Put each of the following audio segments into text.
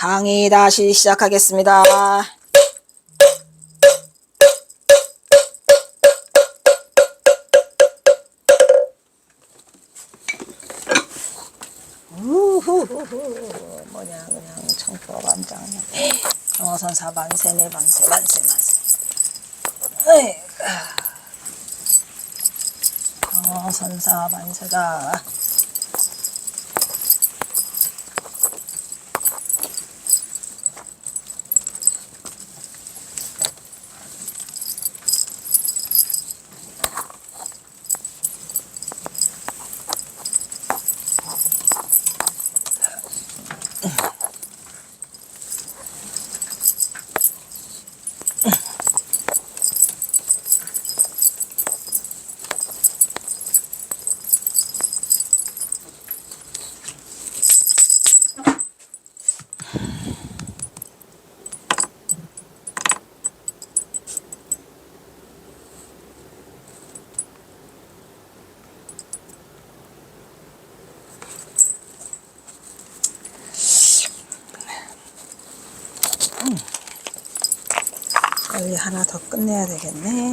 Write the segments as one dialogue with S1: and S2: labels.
S1: 강의 다시 시작하겠습니다. 우후후후 뭐냐 그냥 청포반장 영어선사 만세네 만세 만세 만세. 영어선사 만세다. 빨리 하나 더 끝내야 되겠네.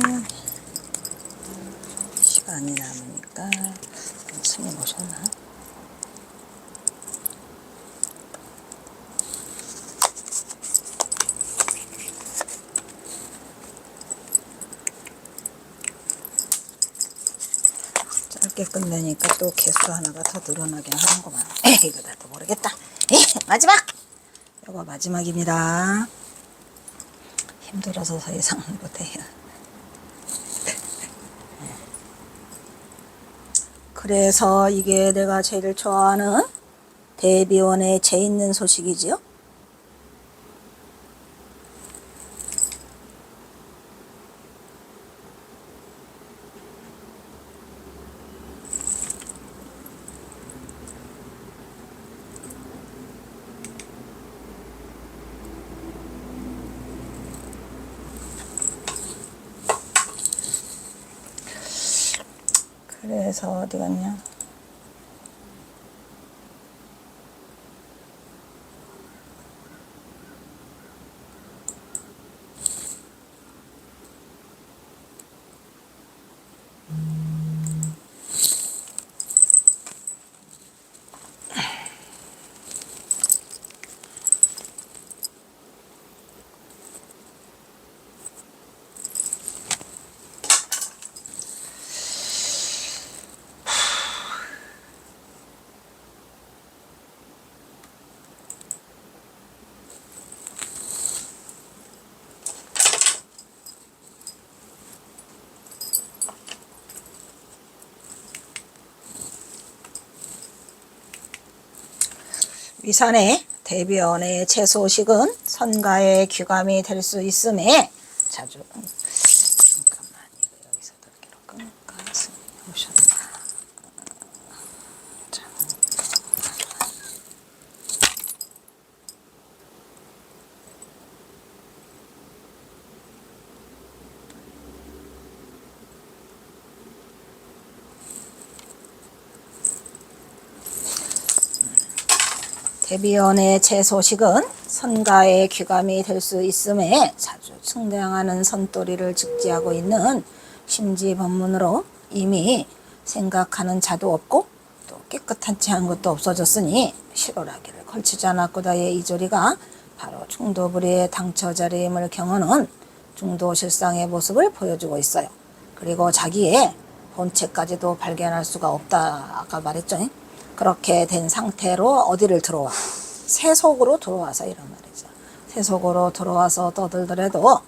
S1: 시간이 남으니까. 스님 오셨나? 짧게 끝내니까 또 개수 하나가 더 늘어나게 하는구만. 이거 나도 모르겠다. 마지막! 이거 마지막입니다. 힘들어서 더 이상 못해요. 그래서 이게 내가 제일 좋아하는 대비원의 재있는 소식이지요. 그래서 어디 갔냐? 위산의 대변의 채소식은 선가의 귀감이 될 수 있음에 자주 잠깐만 이거 여기서 덜기로 끊을까? 오셨나? 대비원의 채소식은 선가의 귀감이 될 수 있음에 자주 측량하는 선도리를 직지하고 있는 심지법문으로 이미 생각하는 자도 없고 또 깨끗하지 않은 것도 없어졌으니 실오라기를 걸치지 않았고다의 이 조리가 바로 중도불의의 당처자리임을 경험은 중도실상의 모습을 보여주고 있어요. 그리고 자기의 본체까지도 발견할 수가 없다 아까 말했죠. 그렇게 된 상태로 어디를 들어와? 세속으로 들어와서 이런 말이죠. 세속으로 들어와서 떠들더라도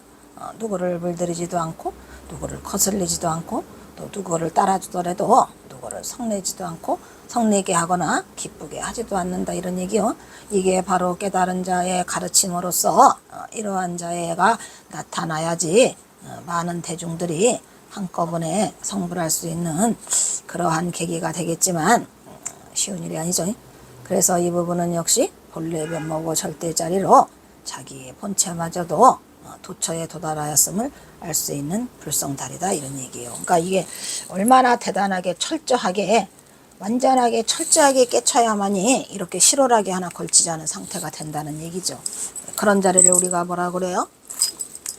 S1: 누구를 물들이지도 않고 누구를 거슬리지도 않고 또 누구를 따라주더라도 누구를 성내지도 않고 성내게 하거나 기쁘게 하지도 않는다 이런 얘기요. 이게 바로 깨달은 자의 가르침으로서 이러한 자애가 나타나야지 많은 대중들이 한꺼번에 성불할 수 있는 그러한 계기가 되겠지만 쉬운 일이 아니죠. 그래서 이 부분은 역시 본래 면목의 절대자리로 자기의 본체마저도 도처에 도달하였음을 알 수 있는 불성달이다 이런 얘기예요. 그러니까 이게 얼마나 대단하게 철저하게 완전하게 철저하게 깨쳐야만이 이렇게 실오라기 하나 걸치지 않은 상태가 된다는 얘기죠. 그런 자리를 우리가 뭐라 그래요?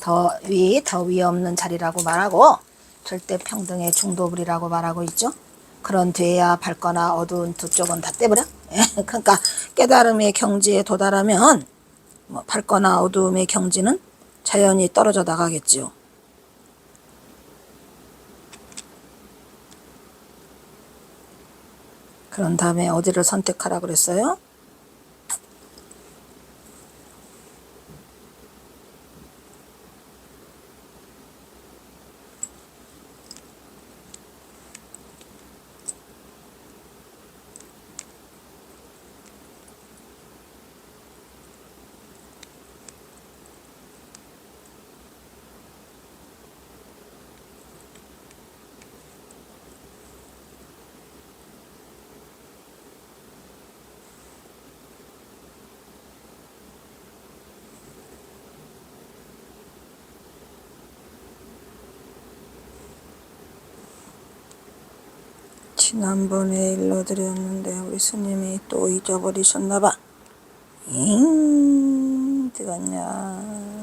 S1: 더 위 없는 자리라고 말하고 절대 평등의 중도불이라고 말하고 있죠. 그런 뒤에야 밝거나 어두운 두 쪽은 다 떼버려. 그러니까 깨달음의 경지에 도달하면 뭐 밝거나 어두움의 경지는 자연히 떨어져 나가겠지요. 그런 다음에 어디를 선택하라 그랬어요? 지난번에 일러드렸는데 우리 스님이 또 잊어버리셨나봐. 어디 갔냐.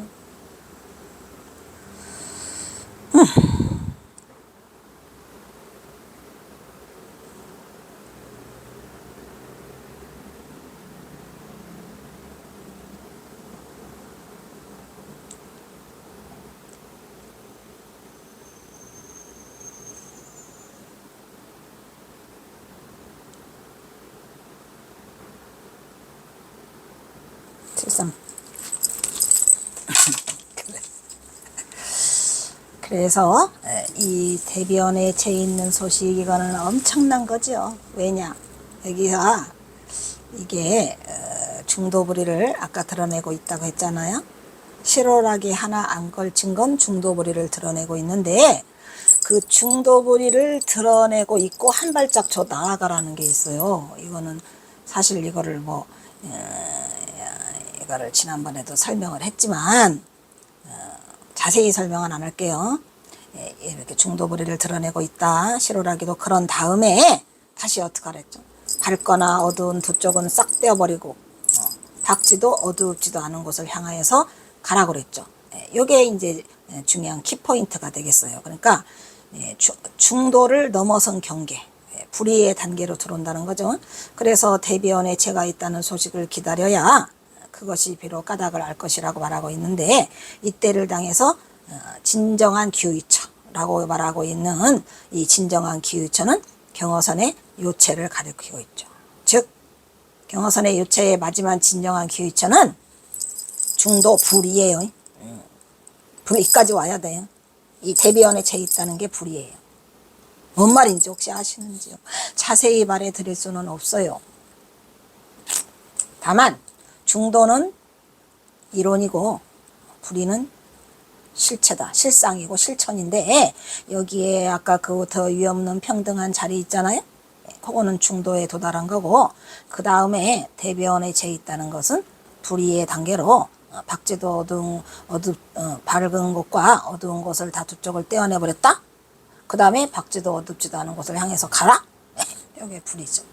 S1: 실상 그래서 이 대변에 재 있는 소식 이거는 엄청난 거죠. 왜냐 여기서 이게 중도부리를 아까 드러내고 있다고 했잖아요. 실오라기 하나 안 걸친 건 중도부리를 드러내고 있는데 그 중도부리를 드러내고 있고 한 발짝 더 나아가라는 게 있어요. 이거는 사실 이거를 이거를 지난번에도 설명을 했지만 자세히 설명은 안 할게요. 이렇게 중도부리를 드러내고 있다. 실오라기도 그런 다음에 다시 어떻게 하랬죠? 밝거나 어두운 두 쪽은 싹 떼어버리고 밝지도 어둡지도 않은 곳을 향하여서 가라고 그랬죠. 이게 이제 중요한 키포인트가 되겠어요. 그러니까 중도를 넘어선 경계, 불의의 단계로 들어온다는 거죠. 그래서 대변에 재가 있다는 소식을 기다려야 그것이 비록 까닭을 알 것이라고 말하고 있는데 이때를 당해서 진정한 기후이처라고 말하고 있는 이 진정한 기후이처는 경어선의 요체를 가리키고 있죠. 즉 경어선의 요체의 마지막 진정한 기후이처는 중도 불이에요. 불이까지 와야 돼요. 이 대변에 재 있다는 게 불이에요. 뭔 말인지 혹시 아시는지요? 자세히 말해 드릴 수는 없어요. 다만 중도는 이론이고 불의는 실체다. 실상이고 실천인데 여기에 아까 그 더 위없는 평등한 자리 있잖아요. 그거는 중도에 도달한 거고 그 다음에 대변에 재 있다는 것은 불의의 단계로 밝지도 밝은 곳과 어두운 곳을 다 두 쪽을 떼어내 버렸다. 그 다음에 밝지도 어둡지도 않은 곳을 향해서 가라. 이게 불이죠.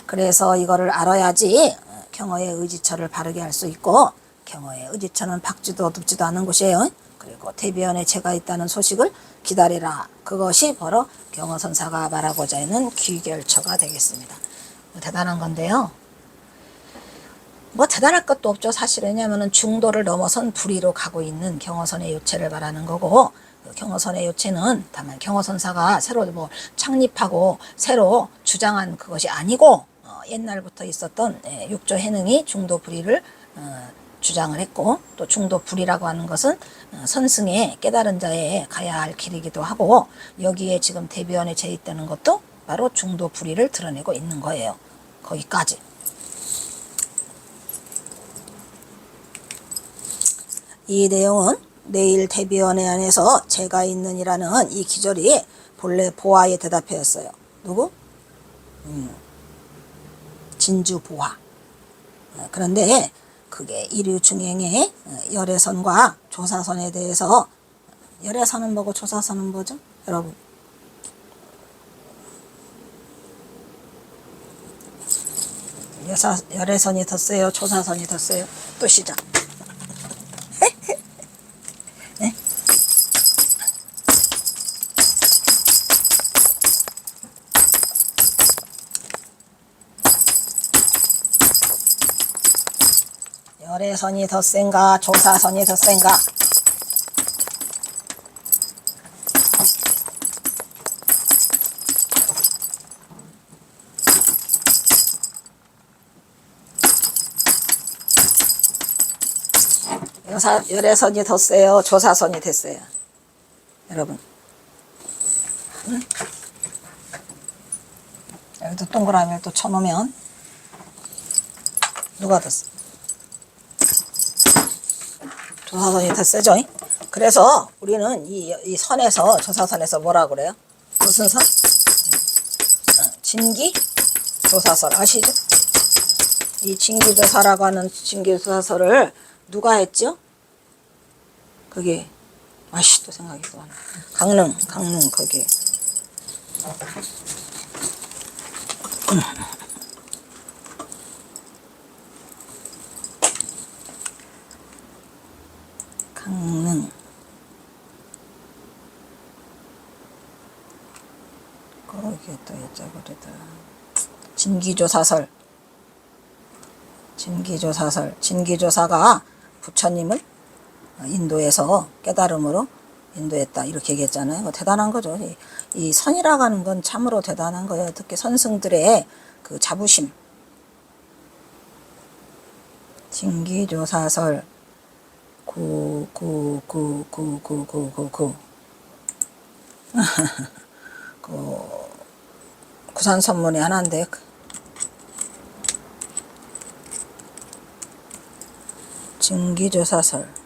S1: 그래서 이거를 알아야지 경어의 의지처를 바르게 할 수 있고 경어의 의지처는 밝지도 어둡지도 않은 곳이에요. 그리고 대변에 재가 있다는 소식을 기다리라. 그것이 바로 경어선사가 말하고자 하는 귀결처가 되겠습니다. 대단한 건데요. 대단할 것도 없죠. 사실 왜냐하면 중도를 넘어선 불의로 가고 있는 경어선의 요체를 말하는 거고 경어선의 요체는 다만 경어선사가 새로 창립하고 새로 주장한 그것이 아니고 옛날부터 있었던 육조 해능이 중도 불의를 주장을 했고 또 중도 불의라고 하는 것은 선승의 깨달은 자에 가야 할 길이기도 하고 여기에 지금 대변에 재 있다는 것도 바로 중도 불의를 드러내고 있는 거예요. 거기까지. 이 내용은 내일 대변에 안에서 재가 있느니라는 이 기절이 본래 보아의 대답이었어요. 누구? 진주 보아. 그런데 그게 이류중행의 열애선과 조사선에 대해서 열애선은 뭐고 조사선은 뭐죠? 여러분 열애선이 더 세요? 조사선이 더 세요? 또 시작. 네? 열애선이 더 센가? 조사선이 더 센가? 열애선이 더 세요? 조사선이 더 세요? 여러분. 여기도 동그라미를 또 쳐놓으면 누가 더 세? 조사선이 더 세죠? 그래서 우리는 이 선에서, 조사선에서 뭐라 그래요? 무슨 선? 진기 조사설 아시죠? 이 진기조사라고 하는 진기조사설을 누가 했죠? 그게 또 생각이 또 안 나. 강릉 거기. 강릉. 거기에 또 여쭤보리더라. 진기조사가 부처님을 인도에서 깨달음으로 인도했다 이렇게 얘기했잖아요. 대단한 거죠. 이 선이라고 하는 건 참으로 대단한 거예요. 특히 선승들의 그 자부심. 진기조사설 구산선문이 하나인데 진기조사설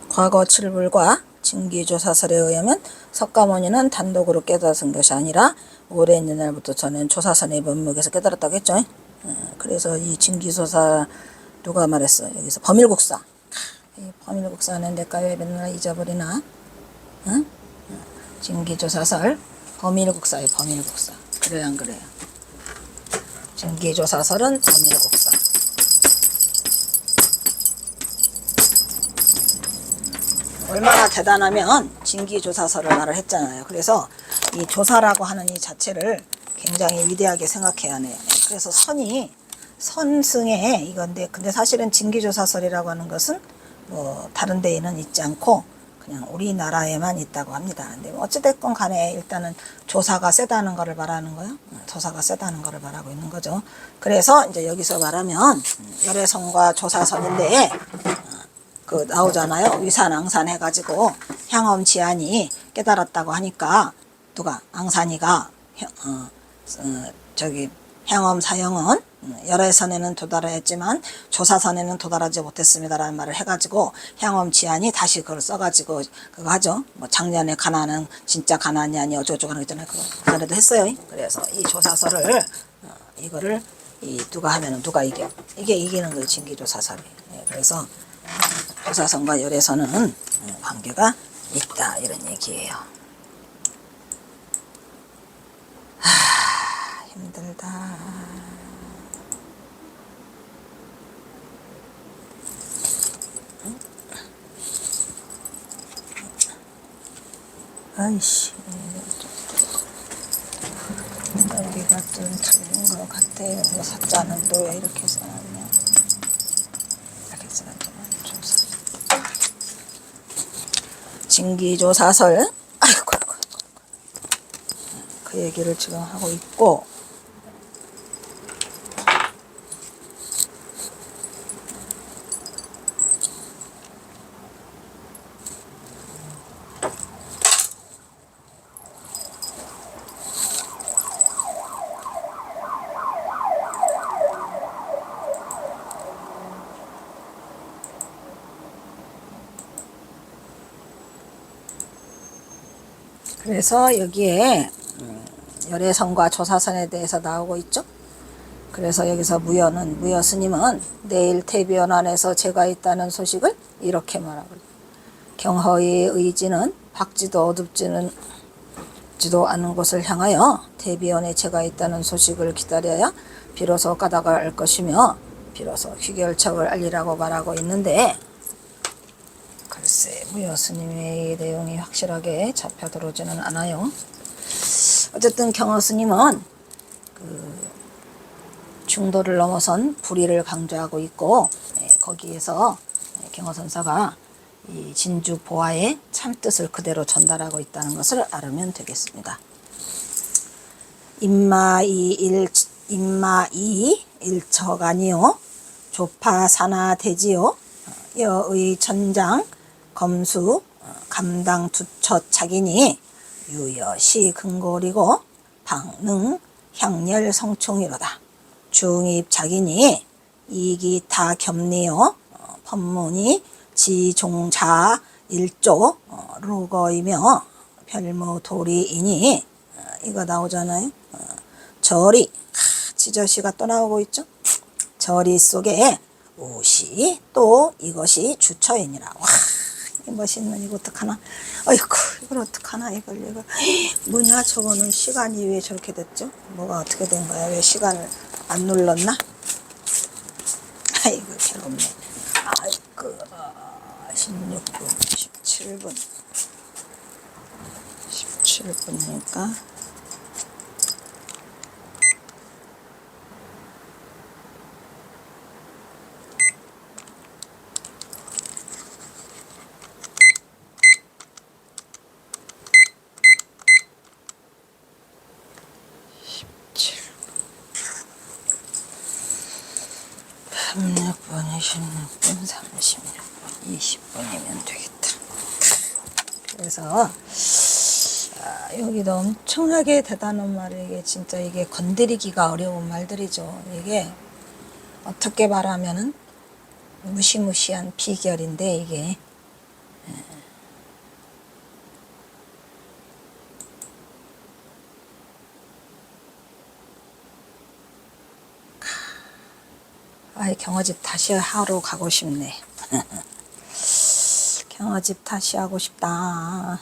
S1: 과거 칠불과 진기조사설에 의하면 석가모니는 단독으로 깨달은 것이 아니라 오랜 옛날부터 저는 조사선의 면목에서 깨달았다고 했죠. 그래서 이 진기조사 누가 말했어? 여기서 범일국사. 이 범일국사는 내가 왜 맨날 잊어버리나? 응? 진기조사설 범일국사예요. 범일국사. 그래요 안 그래요? 진기조사설은 범일국사. 얼마나 대단하면 진기조사설을 말을 했잖아요. 그래서 이 조사라고 하는 이 자체를 굉장히 위대하게 생각해야 하네요. 그래서 선승의 이건데, 근데 사실은 진기조사설이라고 하는 것은 뭐 다른 데에는 있지 않고 그냥 우리나라에만 있다고 합니다. 근데 어찌됐건 간에 일단은 조사가 세다는 거를 말하는 거예요. 조사가 세다는 거를 말하고 있는 거죠. 그래서 이제 여기서 말하면 열애선과 조사선인데 그 나오잖아요. 위산앙산 해가지고 향엄지안이 깨달았다고 하니까 누가 앙산이가 향엄사형은 열애선에는 도달했지만 조사선에는 도달하지 못했습니다라는 말을 해가지고 향엄지안이 다시 그걸 써가지고 그거 하죠. 뭐 작년에 가난은 진짜 가난이 아니 어쩌고저쩌고 하는 거 있잖아요. 그거 전에도 했어요. 그래서 이 조사설을 이거를 누가 하면은 누가 이겨? 이게 이기는 거예요. 진기조사설이. 그래서 조사선과 열애선은 관계가 있다 이런 얘기예요. 힘들다. 아이씨, 여기가 좀 틀린 것 같아요. 사자는 또 왜 이렇게 써놨냐? 이렇게 써놨잖아. 조사. 진기조사설. 아이고. 그 얘기를 지금 하고 있고. 그래서 여기에 열애선과 조사선에 대해서 나오고 있죠. 그래서 여기서 무여 스님은 내일 태변안에서 제가 있다는 소식을 이렇게 말하고 있어요. 경허의 의지는 밝지도 어둡지는 닿지도 않은 곳을 향하여 대비원의 제가 있다는 소식을 기다려야 비로소 까닭을 알 것이며 비로소 귀결척을 알리라고 말하고 있는데, 글쎄 무여 스님의 내용이 확실하게 잡혀 들어오지는 않아요. 어쨌든 경허 스님은 중도를 넘어선 불의를 강조하고 있고, 거기에서 경허 선사가 이 진주 보화의 참뜻을 그대로 전달하고 있다는 것을 알으면 되겠습니다. 임마이 일처가니요 조파사나 대지요 여의 천장 검수 감당 두처 차기니 유여시 근골이고 방능 향렬 성총이로다. 중입 자기니 이기타 겹니요 법문이 지종자 일조 루거이며 별무도리이니, 이거 나오잖아요. 절이 지저시가 또 나오고 있죠. 절이 속에 옷이 또 이것이 주처이니라. 와, 이 멋있는 이거 어떡하나. 어이구, 이걸 어떡하나. 이걸 뭐냐, 저거는 시간이 왜 저렇게 됐죠? 뭐가 어떻게 된 거야? 왜 시간을 안 눌렀나? 아이고 괴롭네. 아이고 16분 17분 17분이니까 분 26분 36분 20분이면 되겠다. 그래서 여기도 엄청나게 대단한 말이, 이게 진짜 이게 건드리기가 어려운 말들이죠. 이게 어떻게 말하면은 무시무시한 비결인데, 이게 아이 경허집 다시 하러 가고 싶네. 경허집 다시 하고 싶다.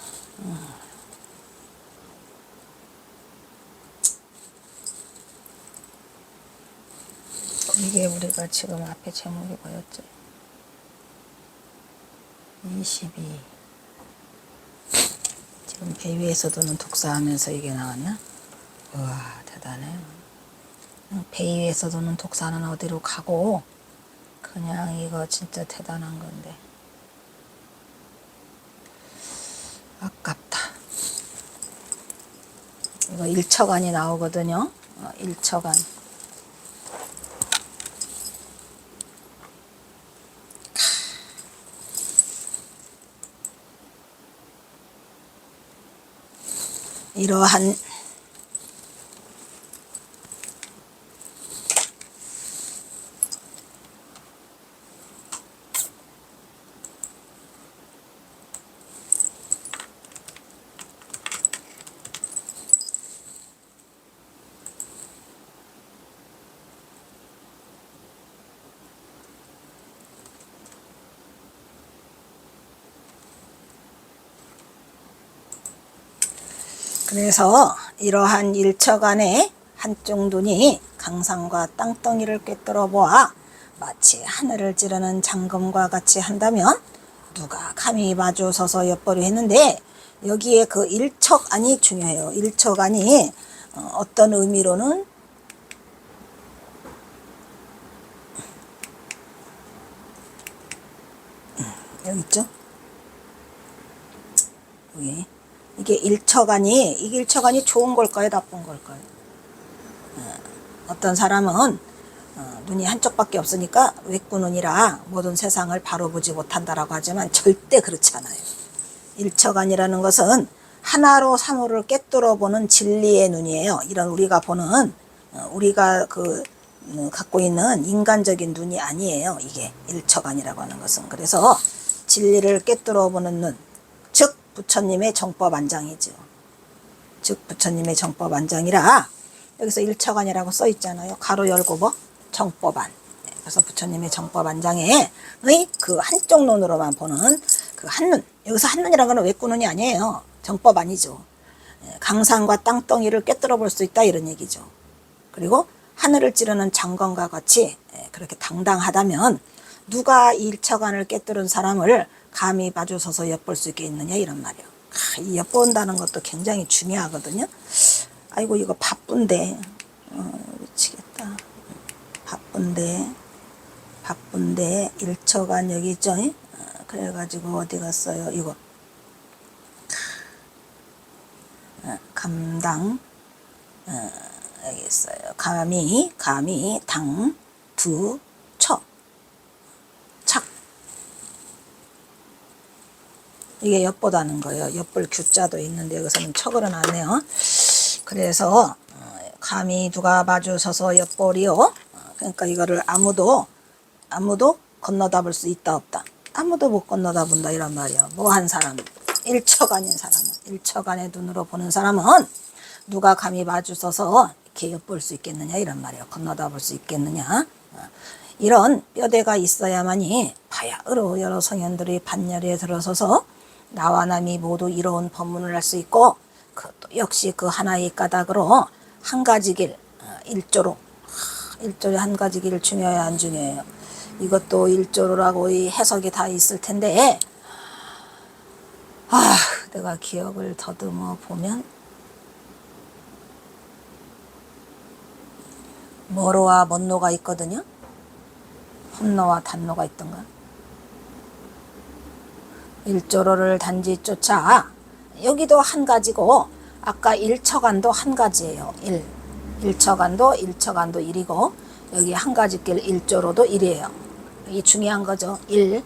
S1: 이게 우리가 지금 앞에 제목이 뭐였죠? 22. 지금 배 위에서 도는 독사하면서 이게 나왔나? 우와, 대단해요. 배 위에서 도는 독사는 어디로 가고, 그냥 이거 진짜 대단한 건데 아깝다. 이거 일처간이 나오거든요. 일처간. 이러한 그래서 이러한 일처간의 한쪽 눈이 강산과 땅덩이를 꿰뚫어 보아 마치 하늘을 찌르는 장검과 같이 한다면 누가 감히 마주서서 엿보려 했는데, 여기에 그 일척안이 중요해요. 일척안이 어떤 의미로는 여기 있죠? 여기. 이게 일처간이 좋은 걸까요? 나쁜 걸까요? 어떤 사람은 눈이 한쪽밖에 없으니까 외꾸눈이라 모든 세상을 바로 보지 못한다라고 하지만 절대 그렇지 않아요. 일처간이라는 것은 하나로 사물을 꿰뚫어 보는 진리의 눈이에요. 이런 우리가 보는 우리가 갖고 있는 인간적인 눈이 아니에요. 이게 일처간이라고 하는 것은. 그래서 진리를 꿰뚫어 보는 눈, 즉 부처님의 정법안장이죠. 즉 부처님의 정법안장이라 여기서 일처간이라고 써 있잖아요. 가로 열고 정법안. 그래서 부처님의 정법안장의 그 한쪽 눈으로만 보는 그 한눈. 여기서 한눈이라는 건 외꾸눈이 아니에요. 정법안이죠. 강산과 땅덩이를 꿰뚫어 볼 수 있다 이런 얘기죠. 그리고 하늘을 찌르는 장관과 같이 그렇게 당당하다면 누가 일처간을 꿰뚫은 사람을 감히 마주서서 엿볼 수 있겠느냐 이런 말이에요. 이 엿본다는 것도 굉장히 중요하거든요. 아이고 이거 바쁜데 미치겠다. 바쁜데 일처간 여기 있죠. 그래가지고 어디 갔어요 이거. 감당 여기 있어요. 감이 당 두 처 착. 이게 엿보다는 거예요. 엿볼 규자도 있는데 여기서는 척을 놨네요. 그래서 감히 누가 마주서서 엿보리요. 그러니까 이거를 아무도 건너다 볼 수 있다 없다. 아무도 못 건너다 본다 이란 말이에요. 뭐 한 사람, 일처간인 사람은, 일처간의 눈으로 보는 사람은 누가 감히 마주서서 이렇게 엿볼 수 있겠느냐 이란 말이에요. 건너다 볼 수 있겠느냐. 이런 뼈대가 있어야만이 바야흐로 여러 성현들이 반열에 들어서서 나와 남이 모두 이로운 법문을 할 수 있고, 또 역시 그 하나의 까닭으로 한 가지 길, 일조로 한 가지 길 중요해요 안 중요해요? 이것도 일조로라고 이 해석이 다 있을 텐데, 내가 기억을 더듬어 보면 머로와 먼노가 있거든요. 험노와 단노가 있던가. 일조로를 단지 쫓아. 여기도 한 가지고 아까 일처간도 한 가지예요. 일처간도 1이고 여기 한 가지 길 일조로도 1이에요. 이 중요한 거죠. 1.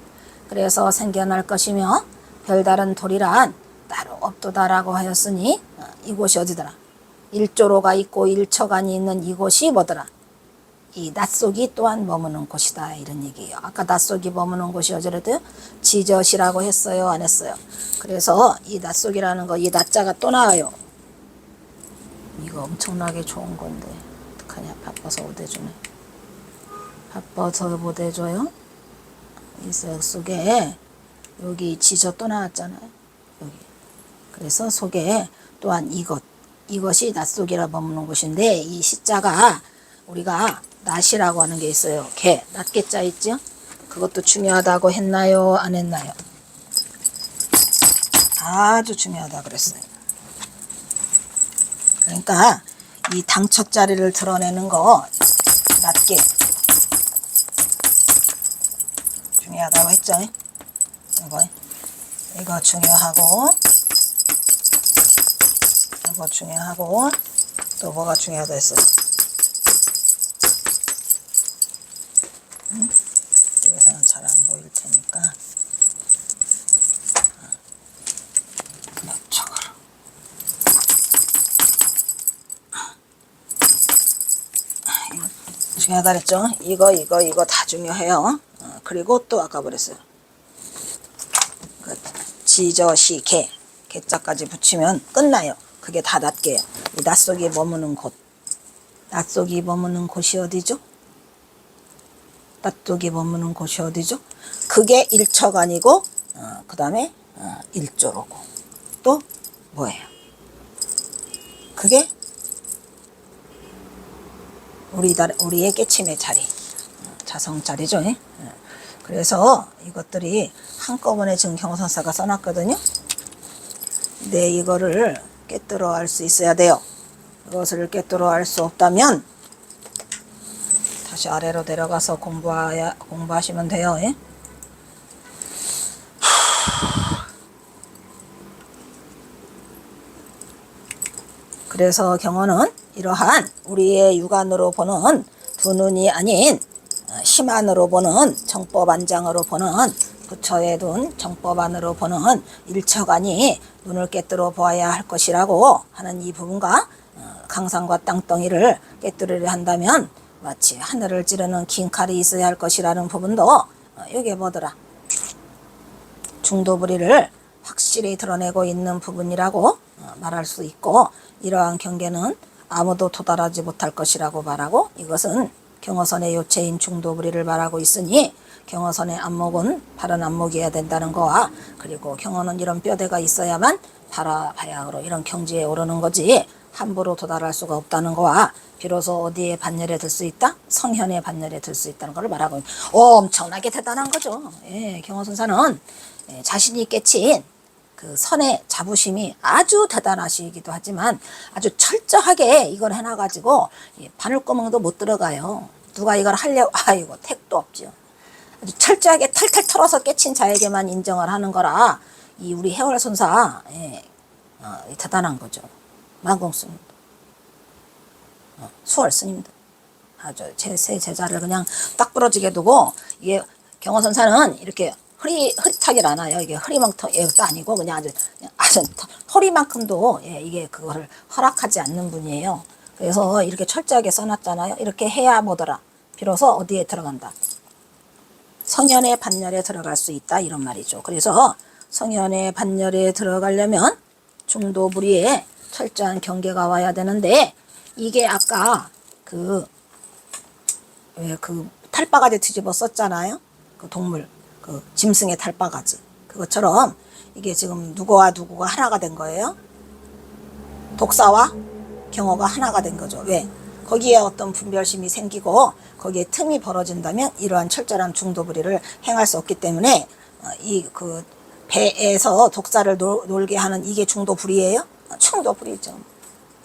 S1: 그래서 생겨날 것이며 별다른 도리란 따로 없도다라고 하였으니 이곳이 어디더라? 일조로가 있고 일처간이 있는 이곳이 뭐더라? 이 낯속이 또한 머무는 곳이다 이런 얘기예요. 아까 낯속이 머무는 곳이 어제라도 지저시라고 했어요 안 했어요? 그래서 이 낯속이라는 거, 이 낯자가 또 나와요. 이거 엄청나게 좋은 건데 어떡하냐. 바빠서 못 해주네. 바빠서 못 해줘요. 이 속에 여기 지저 또 나왔잖아요. 여기. 그래서 속에 또한 이것이 낯속이라 머무는 곳인데, 이 시자가 우리가 낫이라고 하는 게 있어요. 개, 낫개자 있죠? 그것도 중요하다고 했나요? 안 했나요? 아주 중요하다 그랬어요. 그러니까 이 당척자리를 드러내는 거 낫개 중요하다고 했죠? 이거 중요하고 또 뭐가 중요하다 했어요? 여기서는 잘 안 보일 테니까 이쪽으로. 중요하다 그랬죠? 이거 다 중요해요. 그리고 또 아까 그랬어요. 그 지저시 개자까지 붙이면 끝나요. 그게 다 낫게요. 이 낯속이 머무는 곳. 낯속이 머무는 곳이 어디죠? 낯속이 머무는 곳이 어디죠? 그게 일처간이고, 그 다음에 일조로고. 또 뭐예요? 그게 우리의 깨침의 자리, 자성자리죠. 그래서 이것들이 한꺼번에 지금 경선사가 써놨거든요. 근데 이거를 꿰뚫어 알 수 있어야 돼요. 이것을 꿰뚫어 알 수 없다면 다시 아래로 내려가서 공부하시면 돼요. 그래서 경어는 이러한 우리의 육안으로 보는 두 눈이 아닌 심안으로 보는 정법안장으로 보는 부처에 둔 정법안으로 보는 일처간이 눈을 꿰뚫어 보아야 할 것이라고 하는 이 부분과 강산과 땅덩이를 꿰뚫으려 한다면 마치 하늘을 찌르는 긴 칼이 있어야 할 것이라는 부분도 이게 뭐더라? 중도부리를 확실히 드러내고 있는 부분이라고 말할 수 있고, 이러한 경계는 아무도 도달하지 못할 것이라고 말하고, 이것은 경어선의 요체인 중도부리를 말하고 있으니 경어선의 안목은 바른 안목이어야 된다는 거와, 그리고 경어는 이런 뼈대가 있어야만 바라바야흐로 이런 경지에 오르는 거지 함부로 도달할 수가 없다는 거와 비로소 어디에 반열에 들 수 있다? 성현의 반열에 들 수 있다는 것을 말하고 엄청나게 대단한 거죠. 예, 경허선사는 자신이 깨친 그 선의 자부심이 아주 대단하시기도 하지만 아주 철저하게 이걸 해놔가지고 바늘구멍도 못 들어가요. 누가 이걸 하려고 아이고 택도 없죠. 아주 철저하게 탈탈 털어서 깨친 자에게만 인정을 하는 거라 이 우리 해월선사 대단한 거죠. 만공스님도 수월스님도 아주 제 제자를 그냥 딱 부러지게 두고 이게 경허선사는 이렇게 흐릿하게 않아요. 이게 흐리멍텅이도 아니고 그냥 아주 허리만큼도 이게 그거를 허락하지 않는 분이에요. 그래서 이렇게 철저하게 써놨잖아요. 이렇게 해야 뭐더라. 비로소 어디에 들어간다. 성현의 반열에 들어갈 수 있다 이런 말이죠. 그래서 성현의 반열에 들어가려면 중도부리에 철저한 경계가 와야 되는데 이게 아까 그 탈바가지 뒤집어 썼잖아요. 그 동물 그 짐승의 탈바가지 그것처럼 이게 지금 누구와 누구가 하나가 된 거예요. 독사와 경어가 하나가 된 거죠. 왜? 거기에 어떤 분별심이 생기고 거기에 틈이 벌어진다면 이러한 철저한 중도부리를 행할 수 없기 때문에 이 그 배에서 독사를 놀게 하는 이게 중도부리예요? 중도부리죠.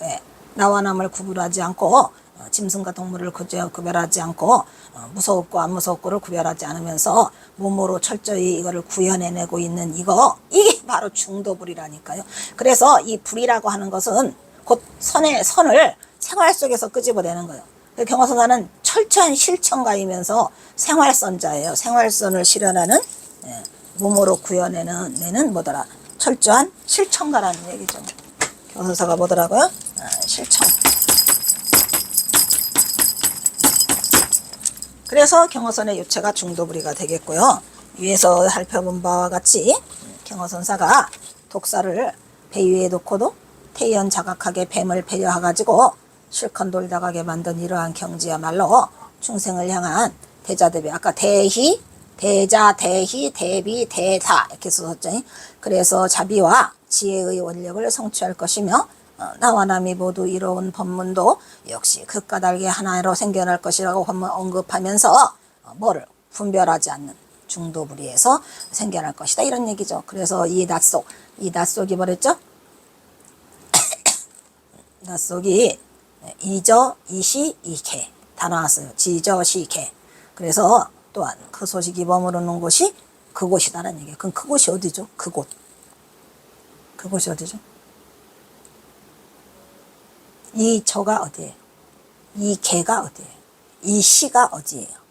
S1: 네. 나와 남을 구분하지 않고 짐승과 동물을 구별하지 않고 무서웠고 안 무서웠고를 구별하지 않으면서 몸으로 철저히 이거를 구현해내고 있는 이게 바로 중도불이라니까요. 그래서 이 불이라고 하는 것은 곧 선을 생활 속에서 끄집어내는 거예요. 경허선사는 철저한 실천가이면서 생활선자예요. 생활선을 실현하는 몸으로 구현해내는 뭐더라 철저한 실천가라는 얘기죠. 경허선사가 뭐더라고요? 실천. 그래서 경허선의 유체가 중도부리가 되겠고요. 위에서 살펴본 바와 같이 경허선사가 독사를 배 위에 놓고도 태연 자각하게 뱀을 배려해가지고 실컷 놀다가게 만든 이러한 경지야말로 중생을 향한 대자대비 아까 대희, 대자, 대희, 대비, 대사 이렇게 썼죠. 그래서 자비와 지혜의 원력을 성취할 것이며 나와 남이 모두 이로운 법문도 역시 그 까닭에 하나로 생겨날 것이라고 언급하면서 뭐를 분별하지 않는 중도부리에서 생겨날 것이다 이런 얘기죠. 그래서 이 낯속이 뭐랬죠? 낯속이 이저, 이시, 이개 다 나왔어요. 지저, 시개. 그래서 또한 그 소식이 머무르는 곳이 그곳이다라는 얘기예요. 그럼 그곳이 어디죠? 그곳이 어디죠? 이 저가 어디예요? 이 개가 어디예요? 이 시가 어디예요?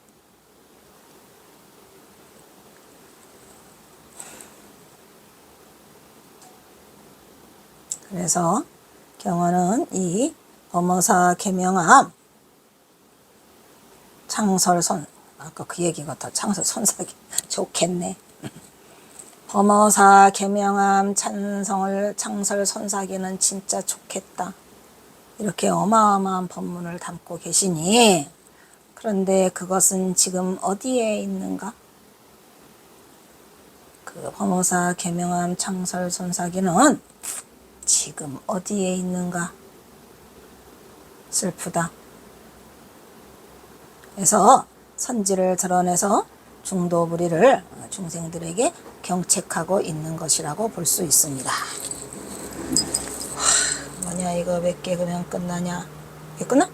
S1: 그래서 경어는 이 범어사 계명함 창설선 아까 그 얘기 같아. 창설선사기 좋겠네. 범어사 계명함 창설선사기는 진짜 좋겠다. 이렇게 어마어마한 법문을 담고 계시니 그런데 그것은 지금 어디에 있는가? 그 범어사 계명함 창설선사기는 지금 어디에 있는가? 슬프다. 그래서 선지를 드러내서 중도부리를 중생들에게 경책하고 있는 것이라고 볼 수 있습니다. 뭐냐 이거 몇 개 그냥 끝나냐? 이게 끝나?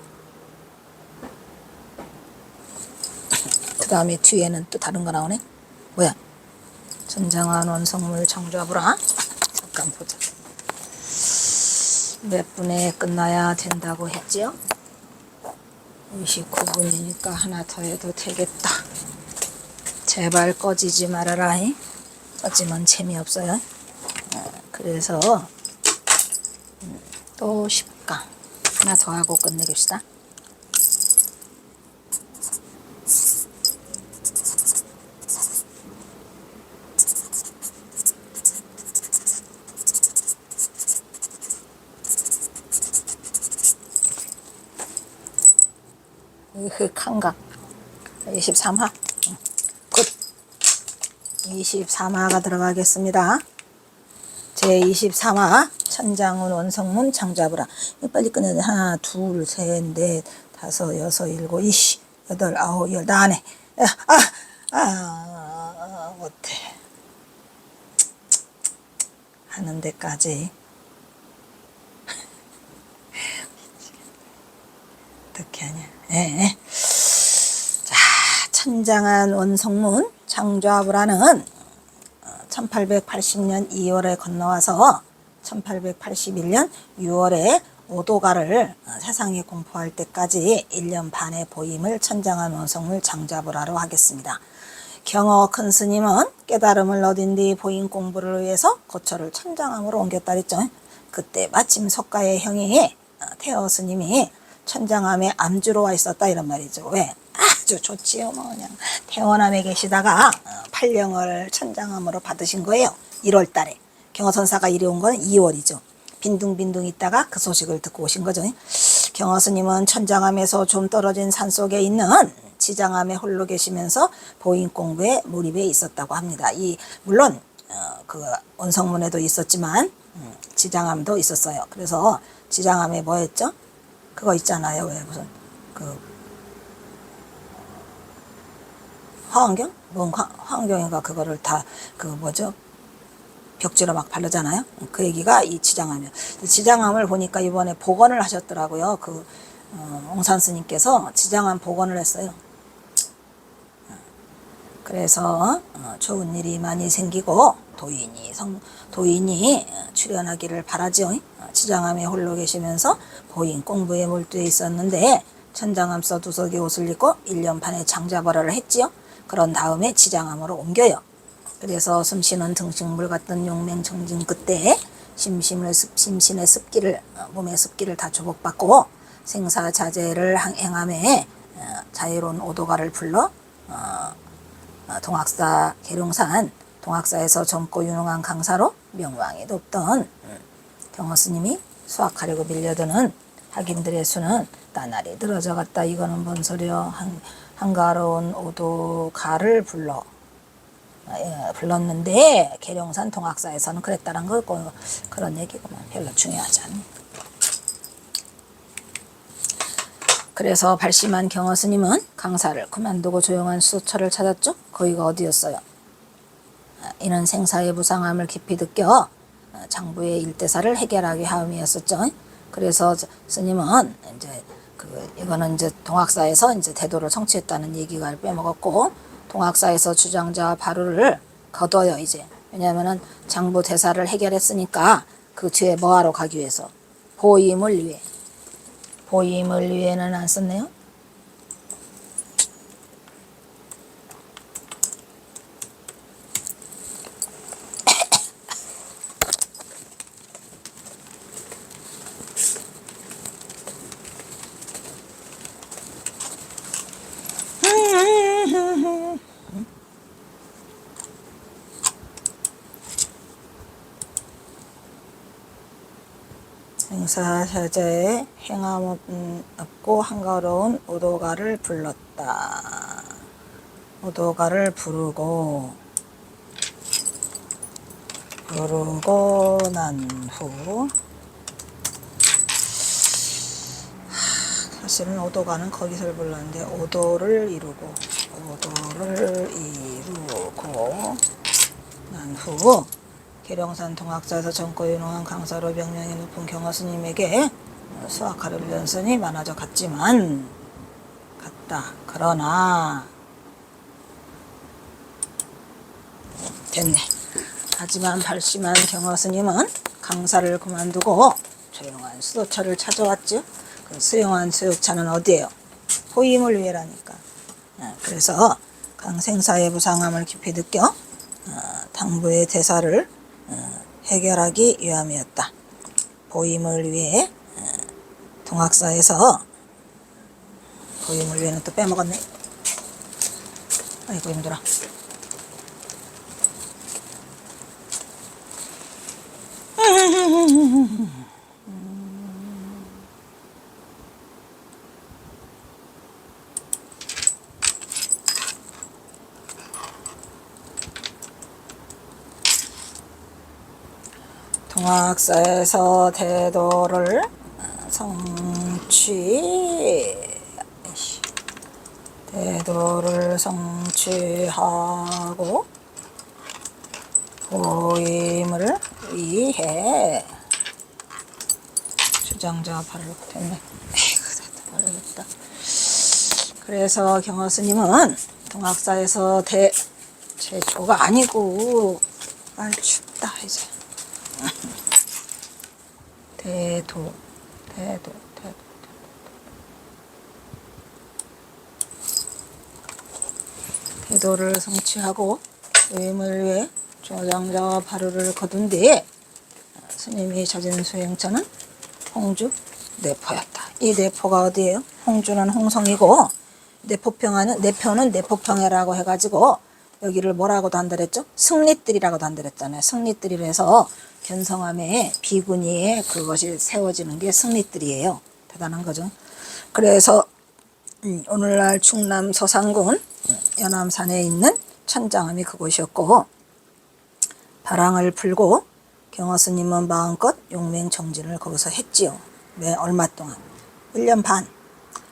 S1: 그 다음에 뒤에는 또 다른 거 나오네? 뭐야? 전장한 원성물 창조하보라. 잠깐 보자. 몇 분에 끝나야 된다고 했지요? 29분이니까 하나 더 해도 되겠다. 제발 꺼지지 말아라. 꺼지면 재미없어요. 그래서 또 10강 하나 더 하고 끝내깁시다. 흑한각 23화 굿 23화가 들어가겠습니다. 제23화 천장운 원성문 창조하라. 빨리 끝내야 돼. 하나, 둘, 셋, 넷, 다섯, 여섯, 일곱, 이씨, 여덟, 아홉, 열, 다 하네. 못해. 하는 데까지. 어떻게 하냐. 예. 자, 천장한 원성문 창조하라는 1880년 2월에 건너와서 1881년 6월에 오도가를 세상에 공포할 때까지 1년 반의 보임을 천장한 원성문 창조하라로 하겠습니다. 경어 큰 스님은 깨달음을 얻은 뒤 보임 공부를 위해서 고처를 천장암으로 옮겼다 그랬죠. 그때 마침 석가의 형이 태어 스님이 천장암에 암주로 와 있었다 이런 말이죠. 왜? 아주 좋지요. 뭐 그냥 태원암에 계시다가 팔령을 천장암으로 받으신 거예요. 1월 달에. 경어선사가 이리 온 건 2월이죠. 빈둥빈둥 있다가 그 소식을 듣고 오신 거죠. 경어 스님은 천장암에서 좀 떨어진 산속에 있는 지장암에 홀로 계시면서 보임 공부에 몰입해 있었다고 합니다. 물론 그 원성문에도 있었지만 지장암도 있었어요. 그래서 지장암에 뭐 했죠? 그거 있잖아요. 왜 무슨 그 화환경? 뭔 화환경인가 그거를 다 그 뭐죠? 벽지로 막 바르잖아요. 그 얘기가 이 지장암이요. 지장암을 보니까 이번에 복원을 하셨더라고요. 그 옹산 스님께서 지장암 복원을 했어요. 그래서 좋은 일이 많이 생기고 도인이 출현하기를 바라죠. 지장암에 홀로 계시면서 보임 공부에 몰두해 있었는데 천장암 서두석에 옷을 입고 1년 반의 장자벌화를 했지요. 그런 다음에 지장암으로 옮겨요. 그래서 숨쉬는 등식물 같던 용맹정진 그때 심신의 습기를 몸의 습기를 다 조복받고 생사자제를 행함에 자유로운 오도가를 불러 동학사 계룡산 동학사에서 젊고 유능한 강사로 명망이 높던 경어 스님이 수학하려고 밀려드는 학인들의 수는 나날이 늘어져 갔다. 이거는 뭔 소리요? 한가로운 오도가를 불렀는데 계룡산 동학사에서는 그랬다는 거고 그런 얘기구만. 별로 중요하지 않네. 그래서 발심한 경어 스님은 강사를 그만두고 조용한 수처를 찾았죠. 거기가 어디였어요? 이는 생사의 무상함을 깊이 느껴 장부의 일대사를 해결하기 하음이었었죠. 그래서 스님은 이거는 이제 동학사에서 이제 대도를 성취했다는 얘기가 빼먹었고 동학사에서 주장자와 바루를 거둬요 이제. 왜냐하면은 장부 대사를 해결했으니까 그 뒤에 뭐하러 가기 위해서 보임을 위해는 안 썼네요. 생사자제에 행함 없고 한가로운 오도가를 불렀다. 오도가를 부르고 난 후 사실은 오도가는 거기서 불렀는데 오도를 이루고 난 후 계룡산 동학사에서 젊고 유능한 강사로 명명이 높은 경어 스님에게 수학하려는 연선이 많아져 갔다. 그러나 됐네. 하지만 발심한 경어 스님은 강사를 그만두고 조용한 수도처를 찾아왔죠. 그 수용한 수욕차는 어디예요? 보임을 위해라니까. 그래서 강생사의 무상함을 깊이 느껴 당부의 대사를 해결하기 위함이었다. 보임을 위해 동학사에서 보임을 위해는 또 빼먹었네. 아이고 힘들어. 동학사에서 대도를 성취하고 보임을 위해 주장자 발을 됐네. 어렵다. 그래서 경허스님은 동학사에서 제조가 아니고 춥다 이제 대도를 성취하고 보임을 위해 주장자와 발효를 거둔 뒤에 스님이 찾은 수행처는 홍주 내포였다. 이 내포가 어디예요? 홍주는 홍성이고 내포는 내포평해라고 해가지고 여기를 뭐라고도 한다랬죠? 승리뜰이라고도 한다랬잖아요. 승리뜰이라 해서 견성함에 비구니에 그것이 세워지는 게 승리뜰이에요. 대단한 거죠. 그래서 오늘날 충남 서산군 연암산에 있는 천장암이 그곳이었고, 바랑을 풀고 경허스님은 마음껏 용맹정진을 거기서 했지요. 얼마 동안? 1년 반.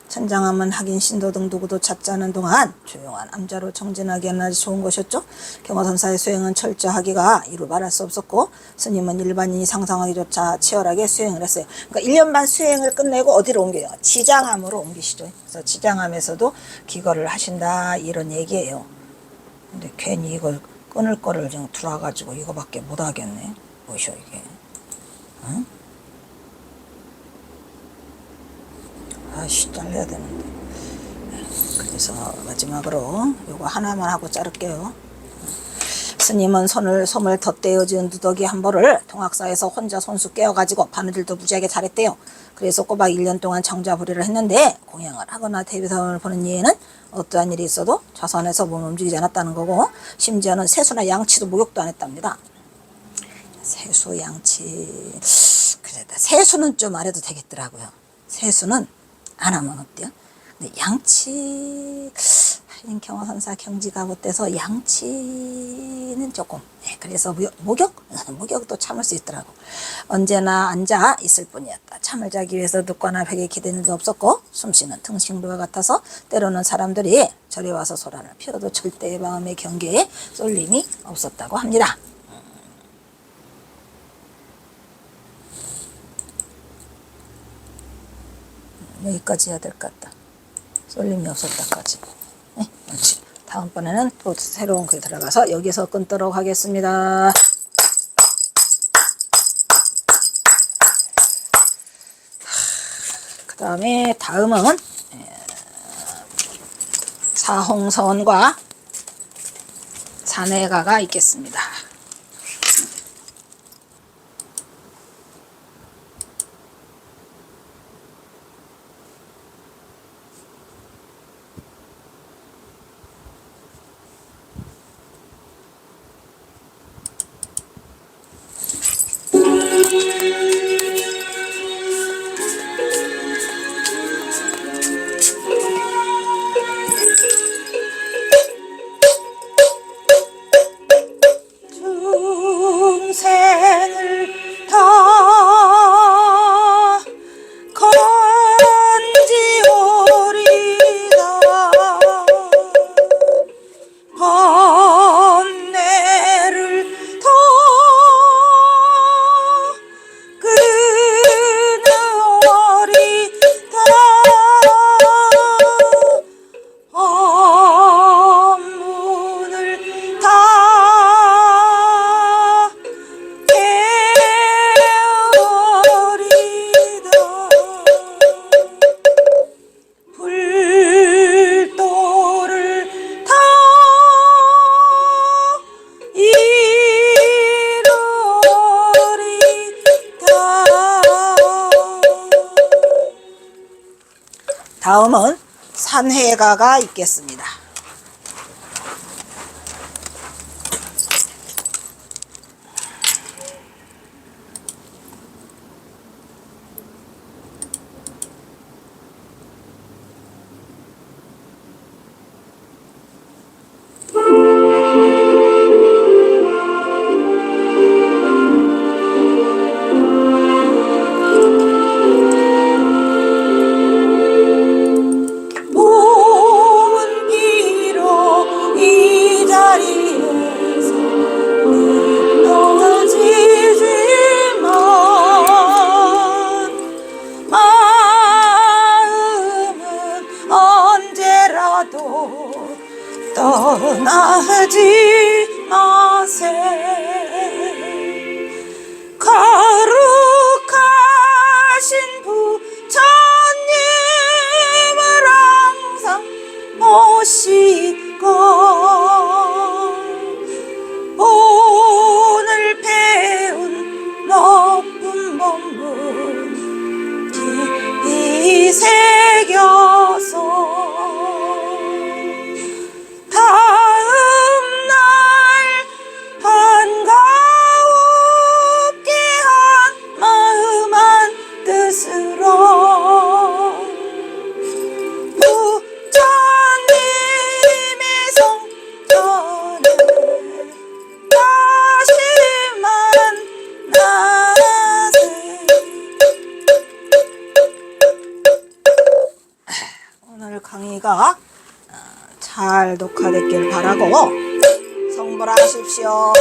S1: 천장암은 학인 신도등 누구도 찾지 않은 동안 조용한 암자로 정진하기에는 아주 좋은 것이었죠. 경허선사의 수행은 철저하기가 이루 말할 수 없었고, 스님은 일반인이 상상하기조차 치열하게 수행을 했어요. 그러니까 1년 반 수행을 끝내고 어디로 옮겨요? 지장암으로 옮기시죠. 그래서 지장암에서도 기거를 하신다 이런 얘기예요. 근데 괜히 이걸 끊을 거를 지금 들어와가지고 이거밖에 못 하겠네. 뭐셔 이게? 응? 아씨, 잘라야 되는데. 그래서 마지막으로 요거 하나만 하고 자를게요. 스님은 솜을 덧대어 지은 누더기 한 벌을 동학사에서 혼자 손수 깨어가지고 바느질도 무지하게 잘했대요. 그래서 꼬박 1년 동안 정자부리를 했는데, 공양을 하거나 대비사원을 보는 이에는 어떠한 일이 있어도 좌선에서 몸을 움직이지 않았다는 거고, 심지어는 세수나 양치도 목욕도 안 했답니다. 세수, 양치, 그래, 세수는 좀 안 해도 되겠더라고요. 세수는 안 하면 어때요? 근데 양치, 경허선사 경지가 못돼서 양치는 조금, 그래서 목욕도 참을 수 있더라고. 언제나 앉아 있을 뿐이었다. 잠을 자기 위해서 눕거나 벽에 기대는 일도 없었고, 숨쉬는 등신부와 같아서 때로는 사람들이 저리 와서 소란을 피워도 절대 마음의 경계에 쏠림이 없었다고 합니다. 여기까지 해야 될 것 같다. 쏠림이 없었다까지. 네, 그렇지. 다음번에는 또 새로운 글이 들어가서 여기서 끊도록 하겠습니다. 그 다음에 다음은 사홍선과 산해가가 있겠습니다. 중생을 다 건지오리다. 번뇌를 다 끊으리다. 업문을 다 깨어리다. 불도를 다 이루리다. 다음은 산해가가 있겠습니다. 오늘 강의가 잘 녹화됐길 바라고 성불하십시오.